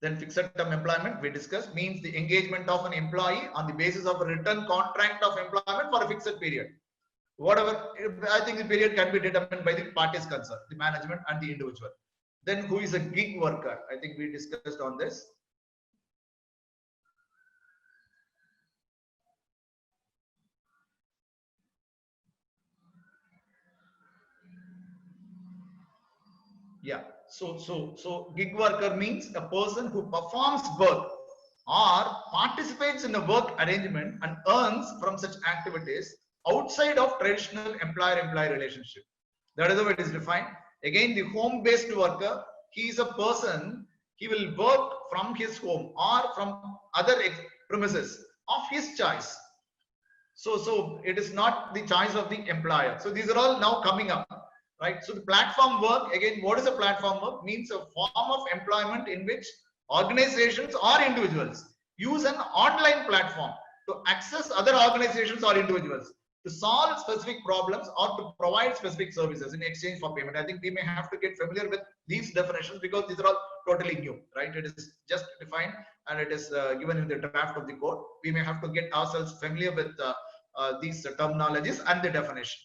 Then fixed term employment we discussed means the engagement of an employee on the basis of a written contract of employment for a fixed period. Whatever, I think the period can be determined by the parties concerned, the management and the individual. Then who is a gig worker? I think we discussed on this. Yeah. So gig worker means a person who performs work or participates in a work arrangement and earns from such activities outside of traditional employer-employee relationship. That is how it is defined. Again, the home-based worker, he is a person, he will work from his home or from other premises of his choice. So it is not the choice of the employer. So these are all now coming up, right? So the platform work, again, what is a platform work? Means a form of employment in which organizations or individuals use an online platform to access other organizations or individuals to solve specific problems or to provide specific services in exchange for payment. I think we may have to get familiar with these definitions because these are all totally new, right? It is just defined and it is given in the draft of the code. We may have to get ourselves familiar with these terminologies and the definition.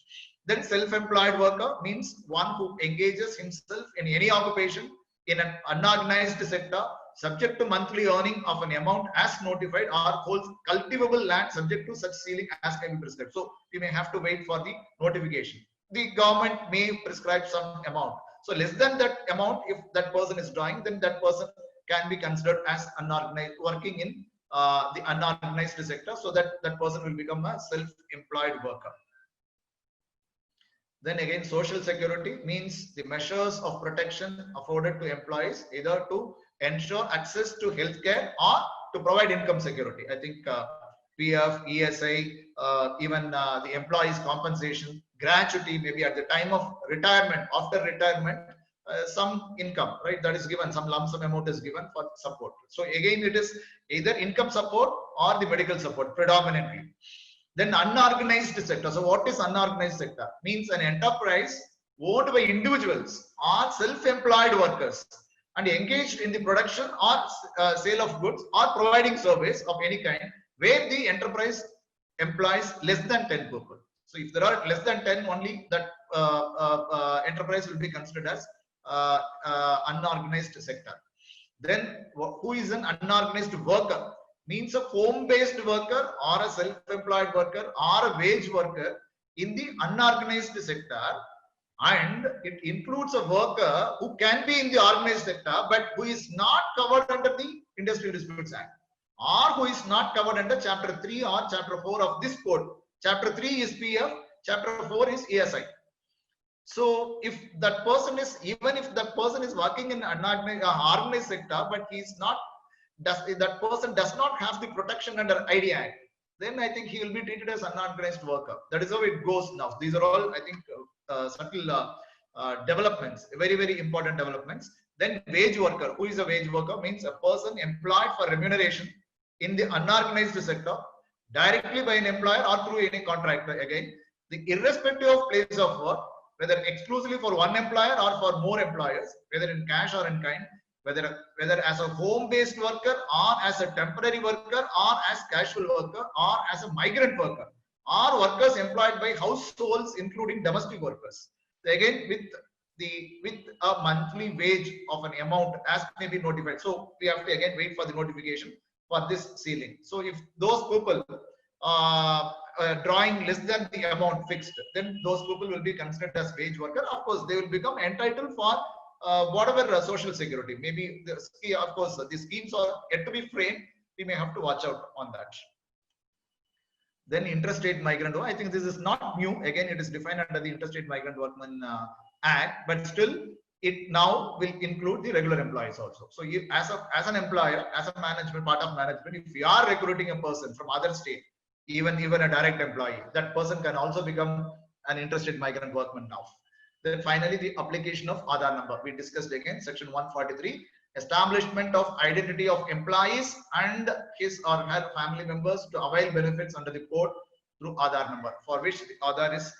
Then self-employed worker means one who engages himself in any occupation in an unorganized sector subject to monthly earning of an amount as notified or holds cultivable land subject to such ceiling as can be prescribed. So we may have to wait for the notification. The government may prescribe some amount. So less than that amount, if that person is drawing, then that person can be considered as unorganized, working in the unorganized sector, so that that person will become a self-employed worker. Then again, social security means the measures of protection afforded to employees either to ensure access to healthcare or to provide income security. I think PF, ESI, even the employees' compensation, gratuity, maybe at the time of retirement, after retirement, some income, right, that is given, some lump sum amount is given for support. So again, it is either income support or the medical support predominantly. Then unorganized sector. So what is unorganized sector? Means an enterprise owned by individuals or self-employed workers and engaged in the production or sale of goods or providing service of any kind where the enterprise employs less than 10 people. So if there are less than 10 only, that enterprise will be considered as unorganized sector. Then who is an unorganized worker? Means a home-based worker or a self-employed worker or a wage worker in the unorganized sector, and it includes a worker who can be in the organized sector but who is not covered under the Industrial Disputes Act or who is not covered under Chapter 3 or Chapter 4 of this code. Chapter 3 is PF, Chapter 4 is ESI. So if that person is, even if that person is working in an organized sector but he is not, that person does not have the protection under IDA Act, then I think he will be treated as unorganized worker. That is how it goes now. These are all, I think, subtle developments, very, very important developments. Then wage worker. Who is a wage worker? Means a person employed for remuneration in the unorganized sector directly by an employer or through any contractor. Again, the irrespective of place of work, whether exclusively for one employer or for more employers, whether in cash or in kind, whether as a home-based worker or as a temporary worker or as casual worker or as a migrant worker or workers employed by households including domestic workers. So again, with a monthly wage of an amount as may be notified. So we have to again wait for the notification for this ceiling. So if those people drawing less than the amount fixed, then those people will be considered as wage worker. Of course, they will become entitled for whatever social security. Maybe of course the schemes are yet to be framed. We may have to watch out on that. Then interstate migrant. I think this is not new. Again, it is defined under the Interstate Migrant Workmen Act, but still it now will include the regular employees also. So you, as an employer, as a management, part of management, if you are recruiting a person from other state, even a direct employee, that person can also become an interstate migrant workman now. Then finally, the application of Aadhaar number. We discussed again section 143, establishment of identity of employees and his or her family members to avail benefits under the code through Aadhaar number, for which the Aadhaar is